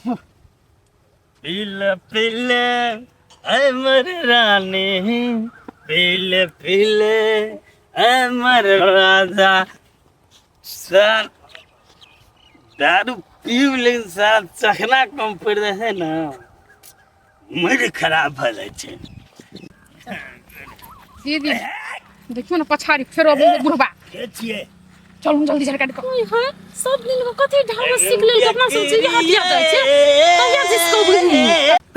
पीले पीले अमर रानी, पीले पीले अमर राजा। सर दारू पीव लेकिन सर चखना कम पड़ रहे है ना, मूड खराब हो जाए छे। दीदी देखियो ना पछाड़ी फेर अब बुढ़बा के छिए चलू जल्दी झरका दे। हां सब दिन को कथि ढाबा सीख लेल अपना सब चीज हटिया जाय छे। कहिया जिसको बुझी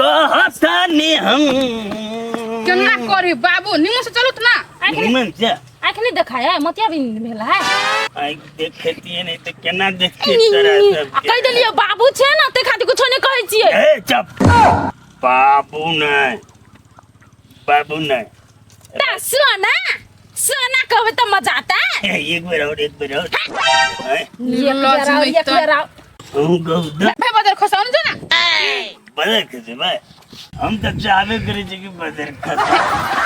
कहतानी हम केना करे बाबू निमन से चलू त ना। निमन से आंख नहीं देखाया मतिया भी भेला है। आई देखती है नहीं तो केना देखती तरह सब कह देलिए बाबू छे ना ते खातिर कुछ नहीं कहै छिए। ए चुप बाबू नहीं, बाबू नहीं ता सोना कहबे त मजा आता है। एक बार और एक बार और ये जरा हम को भाई बदर खसाउन जो ना बदल कैसे भाई, हम तो चाहबे करे छे कि बदल खस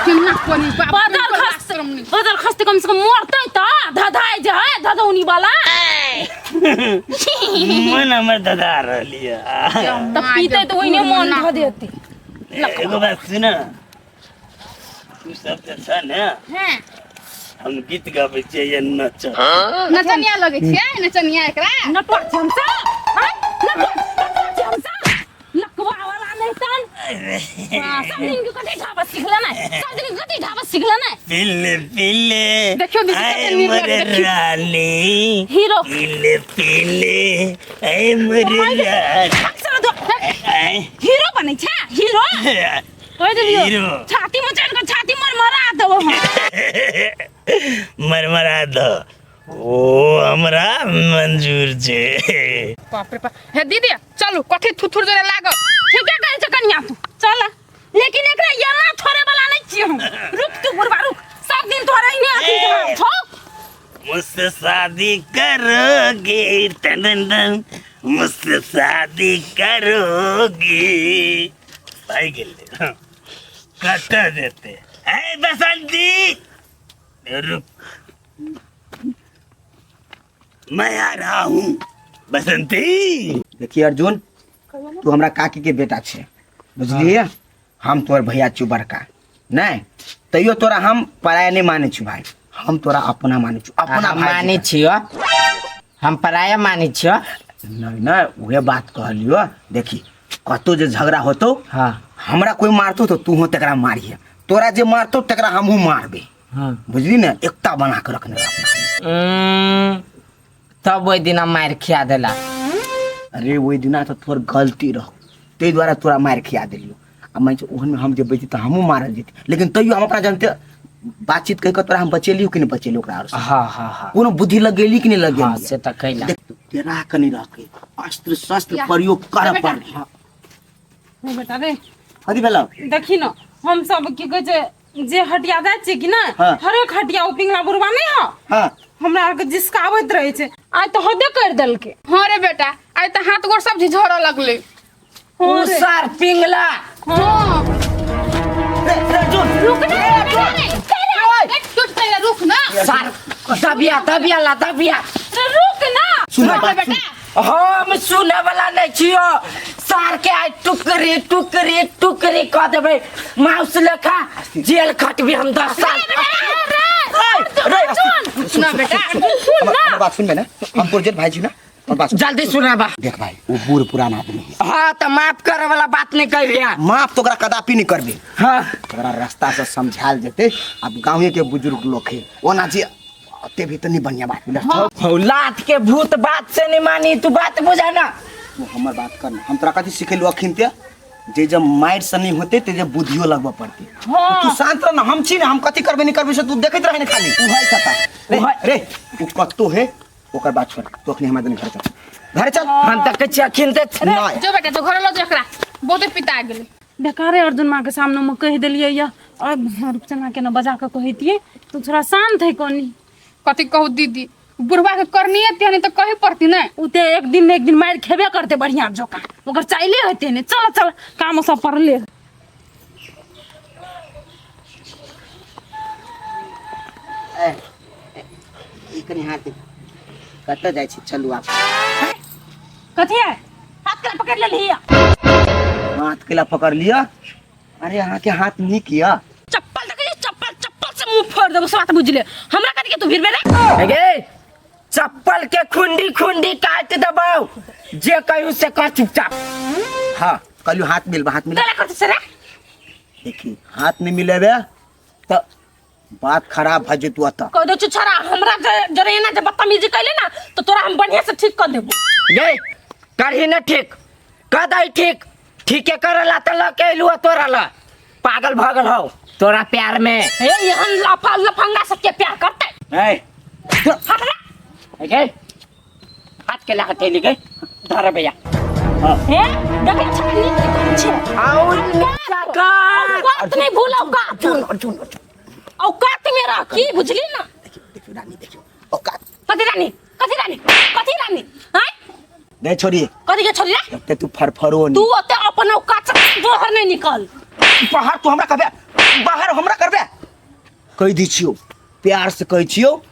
केना कोनी बाबू बदल खस्ते कम से कम मरते त धधाय जे है धधौनी वाला मन हमर दादा रहलिए त पीते तो ओइने मन ध देती। एगो बात सुन, तू सब तो सन है हां हम गीत गाबै छियै या नच नचनिया लगे छियै नचनिया एकरा नटवा झमसा हां नटवा झमसा लकवा वाला नहीं तन सब दिन के कथि ढाबा सिखला नहीं, सब दिन के कथि ढाबा सिखला नहीं। पीले पीले देखियो दीदी कते नीक अमर लगे देखियो। रानी हीरो पीले पीले अमर रानी हीरो बनै छै हीरो कह देलियो हीरो। छाती में चढ़ के छाती मरमरा देबो मरमरा दो ओ हमरा मंजूर छे। बाप रे बाप हे दीदी चलू कथि थुथुर जरे लागब ठीके कहै छ कन्या तू चल, लेकिन एकरा येना छोड़े वाला नहीं छियो हम। रुक तू बुढ़वा रुक, सब दिन तोरा इने आखी छौ। मुझसे शादी करोगी तन तन, मुझसे शादी करोगी भाई गेले कट देते है बसंती। रुक मैं आ रहा हूँ बसंती। देखिए अर्जुन तू हमरा काकी के बेटा छे बुझलिए, हम तोर भैया छु बड़का नहीं तैयो तोरा हम पराया नहीं माने छु भाई, हम तोरा अपना माने छु अपना माने छियो, हम पराया माने छियो। नहीं नहीं उहे बात कहलियो। देखी कतो जे झगड़ा होतो हाँ हमरा कोई मारतो तो तू हो तकरा मारिए, तोरा जे मारतो तकरा हमहू मारबे। हाँ बुझली ना, एकता बना के रखने अपना। तब ओइ दिन मार खिया देला। अरे वही दिना तो तोर गलती रहो ते द्वारा तोरा मार खिया दिलियो। अब मैं ओहन में हम जे बेची तो हमहू मारल जेती, लेकिन तैयो हम अपना जानते बातचीत कह के तोरा हम बचेलियो कि नहीं बचेलियो ओकरा। हाँ हाँ हाँ कोनो बुद्धि लगेली कि नहीं लगेली? हाँ से त कैला। देख तेरा कनी रखे अस्त्र शस्त्र प्रयोग कर पर। नहीं बेटा रे कथी भेलो? देखी न हम सब की कहे छै जे हटिया जाय छै कि ना हाँ। हर एक हटिया ओ पिंगला बुढ़वा नहीं ह हां हमरा आर के जिसकावत रहे छै। आज तो हदे कर देल के। हां रे बेटा आइ त हाथ गोड़ सब झोरा लगले। सर पिंगला हां रुक ना रुक ना सर दबिया दबिया ला दबिया। रुक ना सुन बेटा हम सुने वाला नहीं छियो। सर के आज टुकरी टुकरी टुकरी कह देबे माउस लेखा जेल खटबे हम 10 साल। सुना बेटा हमर बात सुन बे ना, हम प्रोजेक्ट भाई छी ना, और बात सुन। जल्दी सुनाबा। देख भाई वो बूढ़ पुराना आदमी है, हाँ तो माफ करे वाला बात नहीं कर रिया। माफ तो ओकरा कदापि नहीं करबे। हाँ तोरा रास्ता से समझाल जेते। अब गांव के बुजुर्ग लोग है ओना जे ते भी तो नहीं बढ़िया बात बोला। औलाद के भूत बात से नहीं मानी, तू बात बुझा ना। तू हमर बात कर ना, हम तोरा कथी सिखेलु अखिन ते जे जब माइर से नहीं होते ते जब बुद्धियो लगवा पड़ती। तू शांत रह ना, हम छी ना, हम कथी करबे नहीं करबे से तू देखत रहे ना खाली। तू है कथा रे तू कत्तो है ओकर बात छोड़, तू अखनी हमरा देने घर चल, घर चल। हम तक के अखिन ते नहीं जो बेटा तो घर लो जकरा बहुते पिता गेले। बेकार है अर्जुन माँ के सामने में कह दिलिए या और रुपचना के न बजा के कहतिए तू थोड़ा शांत है कोनी। कथी कहू दीदी बुढ़वा के करनी है त्यानी तो कही पड़ती ना। उते एक दिन मार खेबे करते बढ़िया जोका ओकर चाइले होते ने। चल चल काम सब पर ले। कनी हाथ कत जाय छी, चलू आप। कथी है हाथ कर पकड़ ले लिया हाथ केला पकड़ लिया। अरे यहाँ के हाथ नहीं किया। चप्पल देखे चप्पल चप्पल से मुंह फोड़ दे, बात बुझ ले। हमरा करके तू फिर मेरे गे चप्पल के खुंडी खुंडी काट दबाओ, जे कहूँ से कर चुपचाप। हाँ कल हाथ मिलबा, हाथ मिला। गला करते सर देखी हाथ नहीं मिले बे तो बात खराब है। जो तू आता कह दो छुछरा हमरा जरे ना जब बदतमीजी कैले ना तो तोरा हम बढ़िया से ठीक कर देबो। गे करही न ठीक कदाई ठीक ठीके करला त लकेलु तोरा ला पागल भागल हो तोरा प्यार में। ए यहां लफा लफंगा से के प्यार करते है। हट रे गे हाथ के लगा थैली गए धर भैया। ए देखे छकनी के छे और औकात नहीं भूलो औकात औकात मेरा की बुझली ना। देखियो रानी, देखियो औकात। कथी रानी कथी रानी हां दे छोड़ी कथी के छोरी रे ते तू फरफरो तू नहीं। ओते अपन औकात से बाहर नहीं निकल। बाहर तू हमरा करबे, बाहर हमरा करबे। कह दी छियो प्यार से कह छियो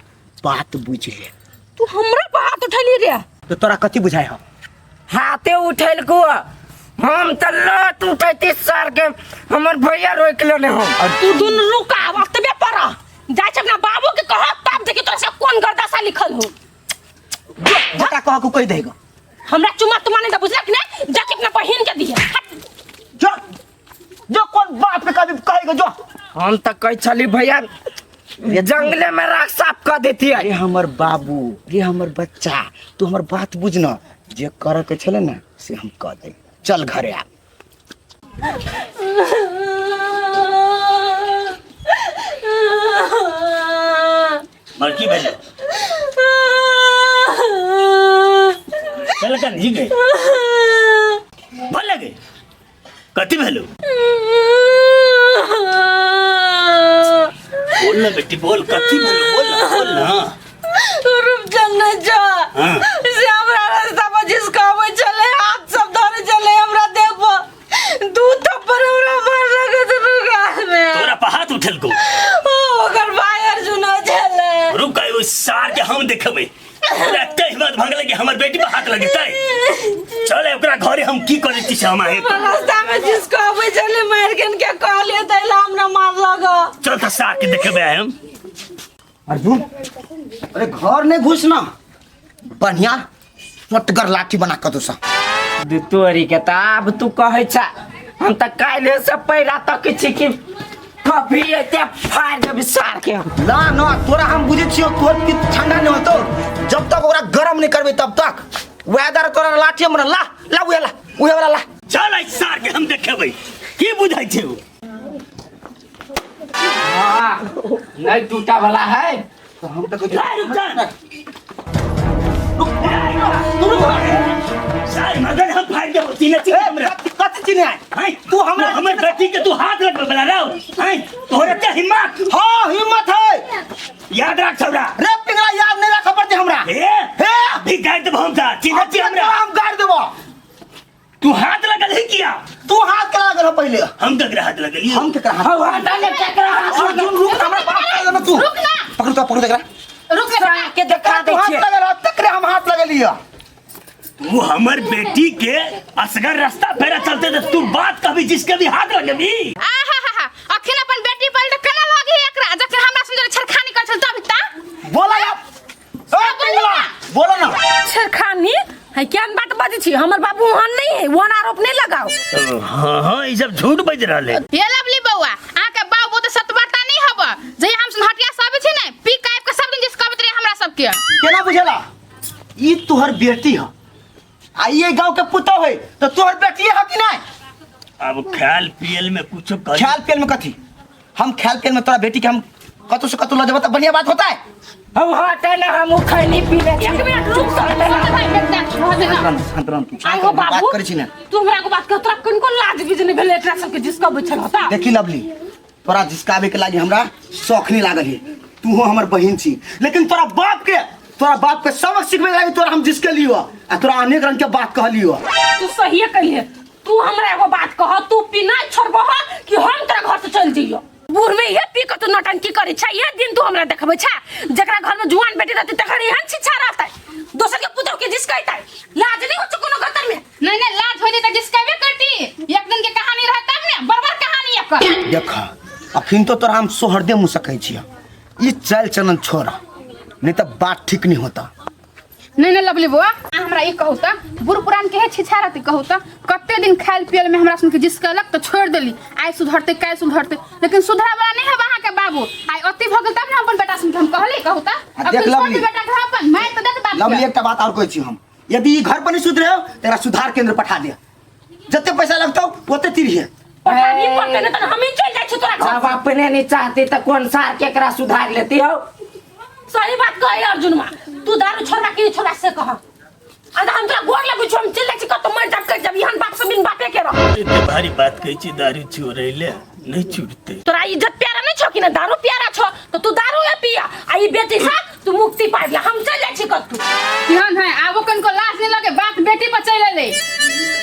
बात बुझ ले। तू हमरा पे हाथ उठैली रे तो तोरा कथी बुझाय हो? हाथे उठेल को हम त लत उठैती सर के हमर भैया रोक लेने हो। और तू दुन रुका वक्तबे पर जाय छ अपना बाबू के कह तब देखि तोरा से कौन गर्दासा लिखल हो। जरा कह को कह देगा। हमरा चुमा तुमा नहीं दा बुझला कि नहीं जाके अपना बहन के दिए जो जो कौन बाप के कभी कहेगा जो। हम त कह छली भैया ये जंगले में राख साफ कर देती है। अरे हमर बाबू, रे हमर बच्चा, तू हमर बात बुझना। जे करे के छले ना से हम कह दे। चल घरे आ। मरकी भेलो चल कर जी गए बोल लगे कथी भेलो बोल ना बेटी बोल कथी भेलो बोल ना रुक जन्नत जा हाँ। से हमरा रास्ता पर जिसका वो चले हाथ सब धरे चले हमरा देखो दू थप्पड़ हमरा मार लगे तो रुका में तोरा पे हाथ उठल को ओ ओकर भाई अर्जुन चले रुक गए उस सार के हम देखबे कई बात भगले कि हमर बेटी पे हाथ लगे तै चले ओकरा घरे हम की करे छी हम आए रास्ता में जिसका वो चले मार के कहलिए तैला हमरा मार लगा चल त सार के देखबे हम। अर्जुन अरे घर नहीं घुसना, बढ़िया फटगर लाठी बना कर दो सा। तोरी के त अब तू कहै छ हम त काले से पैरा तक छी कि कभी एते फाड़ देब सार के। ना ना तोरा हम बुझे छियो तोर की ठंडा नहीं होतो जब तक ओकरा गरम नहीं करबे तब तक वेदर तोरा लाठी हमरा ला ला उहे वाला ला। चल आई सार के हम देखबे की बुझाई छै ओ नहीं टूटा वाला है तो हम तक रुक जा सार मगर हम फाड़ दे तीन चीज हमरा कथी चिने है हैं तू हमरा हमर बेटी के तू हाथ लग बला रहो हैं तोरा के हिम्मत हां हिम्मत है। याद रख छौरा रे पिंगला याद नहीं रख पड़ते हमरा। हे अभी गाड़ दे हम था चिन्ह छी हमरा हम गाड़ देबो। तू हाथ लगल है किया तू हाथ करा दे पहले। हम तक हाथ लगल हम के करा हवा डाले के करा अर्जुन रुक हमरा बात कर देना तू। रुक ना पकड़ दे रुक ना सार के देखा दे हाथ छी। लगा तक रे हम हाथ लगा लिया। तू हमर बेटी के असगर रास्ता फेरा चलते तो तू बात कभी जिसके भी हाथ लगबी आहा अखिन अपन बेटी पर त केना लगी एकरा जखन हमरा सुंदर छरखानी कर छल तब ता बोला यार ए पिंगला बोलो ना। छरखानी है क्या बात बाजी छी हमर बाबू वहां नहीं है वो आरोप नहीं लगाओ। हां हां ई सब झूठ बज रहले ये लवली बौआ आके बाबू तो सतबाता नहीं हबा जे हम सुन हटिया सब छी ने पी काइप के सब दिन जिस कबत रे हमरा सब के केना बुझला ई तोहर बेटी है आ ये गांव के पुतो है तो तोहर बेटी है कि नहीं। अब ख्याल पियल में कुछ कर ख्याल पेल में कथी हम ख्याल पेल में तोरा बेटी के हम कतु से कतु ल देबो त बढ़िया बात होता है। हम हटे ना हम खैनी पीले एक मिनट रुक संतरन आई हो बात बाबू करै छी ना। तू हमरा को बात कर तोरा किनको लाज भी नहीं भेले एकरा सब के जिसका बैठल होता। देखी लवली तोरा जिसकाबे के लागी हमरा शौक नहीं लागल है। तू हो हमर बहिन छी लेकिन तोरा बाप के सबक सिखबे लागी तोरा हम जिसके लियो आ तोरा अनेक रंग के बात कहलियो। तू सही कहिए तू हमरा एगो बात कह तू पीना छोड़बो कि हम तेरा घर से चल जइयो। बूढ़ में ये पी के तो नौटंकी करे छ ये दिन तू हमरा देखबे छ जकरा घर में जुआन बेटी रहती तखन एहन शिक्षा रहतै दोसर के पुतौ के जिस कहतै लाज नहीं हो छ कोनो गतर में नहीं लाज हो कर देख अखिन तो तोरा हम सोहरदे मुँह सकै छियै ई चल चलन छोड़ नहीं तो बात ठीक नहीं होता। नहीं नहीं लवली बुआ हमरा ई कहू त बुढ़ पुरान के है छिछारती कहू त कते दिन खाइल पियल में हमरा सुन के जिस कहलक तो छोड़ देली आई सुधरते काय सुधरते लेकिन सुधरा वाला नहीं है वहां के बाबू आई अति भगल तब ना अपन बेटा सुन के हम कहली कहू त देख लवली बेटा घर अपन मैं तो देख बात लवली एक बात और कहै छी हम यदि ई घर पर नहीं सुधरे हो तेरा सुधार केंद्र पठा दे जते पैसा लगतौ ओते तिरिहे पठानी पड़ते न त हम ही चल जाय छी तोरा घर अब अपने नहीं चाहते तो कौन सार केकरा सुधार लेती हो। सही बात कहे अर्जुन मां तू दारू छोड़ना कि छोड़ा से कह अदा हम तोरा गोर लगु छम चल जाय छी कत मर जाब कर जब यहन बाप से बिन बापे के रह इतने भारी बात कही छी दारू छोड़ैले नहीं छूटते। तोरा इज्जत प्यारा नहीं छो कि ना दारू प्यारा छो तो तू दारू या पिया आई बेटी सा तू मुक्ति पा लिया हम चल जाय छी कत केहन है आबो कन को लाज नहीं लगे बात बेटी पर चले ले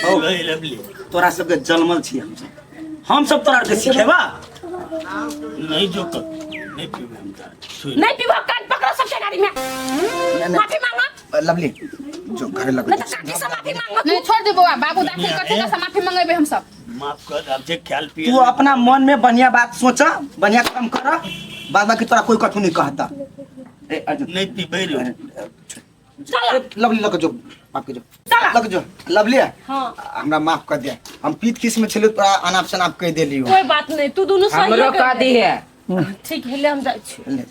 हो गई लवली तोरा सबके जन्मल छी हम सब तोरा के सिखेबा नहीं जो कर नहीं पीबे हम दारू नहीं पीवा कान पकड़ो सबसे गाड़ी में माफी मांगो लवली जो घरे लग नहीं तो काकी से माफी मांगो नहीं छोड़ दे बुआ बाबू दाखिल करते का माफी मांगेबे हम सब माफ कर अब जे ख्याल पिए तू अपना मन में बढ़िया बात सोचा बढ़िया काम कर बाद बाकी तोरा कोई कठिन नहीं कहता ए अर्जुन नहीं पीबे रे चल लवली लग जो माफ कर जो चला। लग जो लवली हां हमरा माफ कर दे हम पीत किस में छले तोरा अनाप शनाप कह देली हो कोई बात नहीं तू दोनों सही हमरो कह दी है ठीक है ले हम जाय छी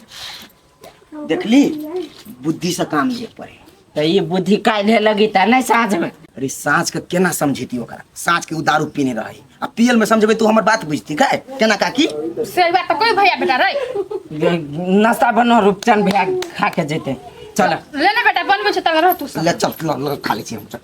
देखली बुद्धि से काम ले पड़े तो ये बुद्धि काहे लगी त नहीं साँझ में अरे साँझ के केना समझेती ओकरा साँझ के उ दारू पीने रही आ पियल में समझबे तू हमर बात बुझती का केना काकी से बात तो कोई भैया बेटा रे नाश्ता बनो रूपचंद भैया खा के जेते चल लेना बेटा बनबे छ त रह तू सब ले चल खा ली छी हम चल